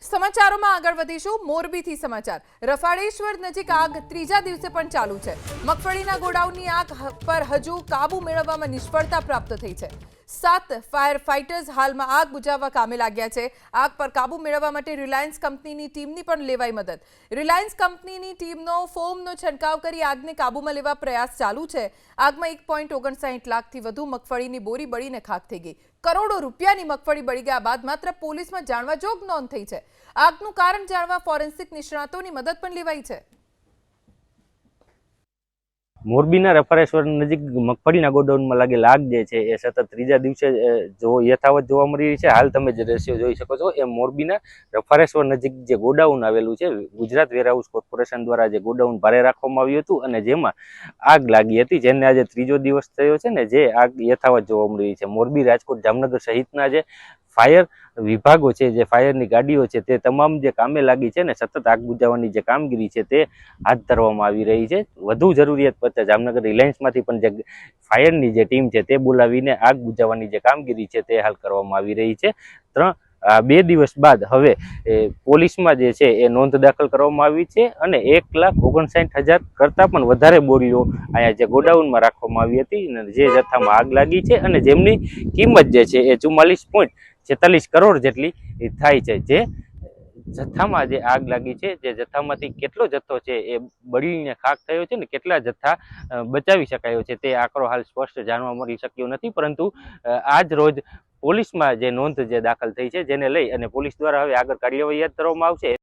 સમાચારોમાં આગળ વધીશું મોરબીથી સમાચાર રફાળેશ્વર નજીક આગ ત્રીજા દિવસે પણ ચાલુ છે। મગફળીના ગોડાઉનની આગ પર હજુ કાબુ મેળવવામાં નિષ્ફળતા પ્રાપ્ત થઈ છે। 7 ફાયર ફાઇટર્સ હાલમાં આગ બુઝાવવા કામે લાગ્યા છે। આગ પર કાબુ મેળવવા માટે રિલાયન્સ કંપનીની ટીમની પણ લેવાઈ મદદ। રિલાયન્સ કંપનીની ટીમનો ફોમનો છંટકાવ કરી આગને કાબૂમાં લેવા પ્રયાસ ચાલુ છે। આગમાં 1.59 લાખથી વધુ મગફળીની બોરી બળીને ખાખ થઈ ગઈ। કરોડો રૂપિયાની મગફળી બળી ગયા બાદ માત્ર પોલીસમાં જાણવા જોગ નોંધ થઈ છે। આગનું કારણ જાણવા ફોરેન્સિક નિષ્ણાતોની મદદ પણ લેવાઈ છે। મોરબીના રફાળેશ્વર નજીક મગફળીના ગોડાઉનમાં લાગેલ આગ જે છે એ સતત ત્રીજા દિવસે યથાવત જોવા મળી રહી છે। હાલ તમે જે દ્રશ્યો જોઈ શકો છો એ મોરબીના રફાળેશ્વર નજીક જે ગોડાઉન આવેલું છે, ગુજરાત વેરહાઉસ કોર્પોરેશન દ્વારા જે ગોડાઉન ભાડે રાખવામાં આવ્યું હતું અને જેમાં આગ લાગી હતી, જેને આજે ત્રીજો દિવસ થયો છે ને જે આગ યથાવત જોવા મળી રહી છે। મોરબી, રાજકોટ, જામનગર સહિતના જે ફાયર વિભાગો છે, જે ફાયરની ગાડીઓ છે, તે તમામ જે કામે લાગી છે ને સતત આગ બુઝાવવાની જે કામગીરી છે તે હાથ ધરવામાં આવી રહી છે। વધુ જરૂરિયાત પડતા જામનગર રિલાયન્સમાંથી પણ જે ફાયરની જે ટીમ છે તે બોલાવીને આગ બુઝાવવાની જે કામગીરી છે તે હાલ કરવામાં આવી રહી છે। 2 દિવસ બાદ હવે પોલીસમાં જે છે એ નોંધ દાખલ કરવામાં આવી છે અને 1,59,000 કરતાં પણ વધારે બોરીઓ અહીંયા જે ગોડાઉનમાં રાખવામાં આવી હતી અને જે જથ્થામાં આગ લાગી છે અને જેમની કિંમત જે છે એ 44.46 કરોડ જેટલી થાય છે। જે જથ્થામાં જે આગ લાગી છે, જે જથ્થામાંથી કેટલો જથ્થો છે એ બળીને ખાખ થયો છે ને કેટલા જથ્થા બચાવી શકાયો છે તે આંકડો હાલ સ્પષ્ટ જાણવા મળી શક્યો નથી, પરંતુ આજ રોજ પોલીસમાં જે નોંધ જે દાખલ થઈ છે જેને લઈ અને પોલીસ દ્વારા હવે આગળ કાર્યવાહી હાથ ધરવામાં આવશે।